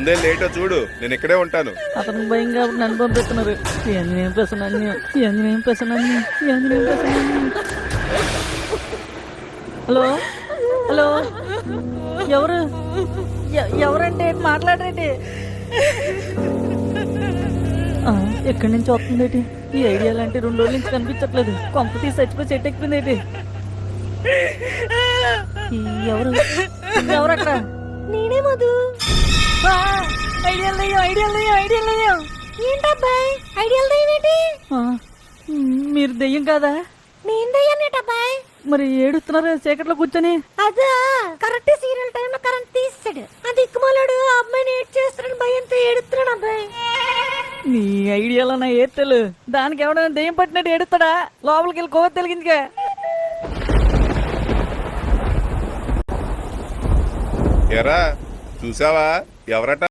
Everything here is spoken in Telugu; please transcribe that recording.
ముందే లేటో చూడు, నేను ఇక్కడే ఉంటాను. అతనికి భయం కాబట్టి నన్ను పంపిస్తున్నారు. ఆంజనేయం ప్రసన్నాన్యం, ఆంజనేయం ప్రసన్నాన్యం, ఆంజనేయం ప్రసన్నాన్యం. హలో హలో, ఎవరు? ఎవరంటే మాట్లాడరేంటి? ఎక్కడి నుంచి వస్తుందేటి? ఈ ఐడియా లాంటి 2 రోజుల నుంచి కనిపించట్లేదు. కొంప తీసి చచ్చిపోయి చెట్టు ఎక్కిందేటి? ఎవరు ఎవరు అక్కడ? నేనే మధు. ఐడియా లేయో. ఏంటబ్బాయ్ ఐడియల్ దయ్యేటి? మీరు దెయ్యం కాదా? నేను దయ్యానేటబ్బాయ్. మరి ఏడుస్తున్నారు చీకట్లో కూర్చొని? అదా కరెక్ట్ సీరియల్ టైంలో కరెంట్ తీసాడు. ఆ దిక్కుమాలాడు ఆ అమ్మాయిని ఏడ్ చేస్తాడని భయంతో ఏడుస్తున్నాడు అబ్బాయి. నీ ఐడియాలో నా ఏత్తలు దానికి ఎవడైనా దెయ్యం పట్టినట్టు ఏడుస్తాడా? లోపలికి వెళ్ళి కోవ తెలిగిందిగా. ఎరా చూసావా ఎవరట?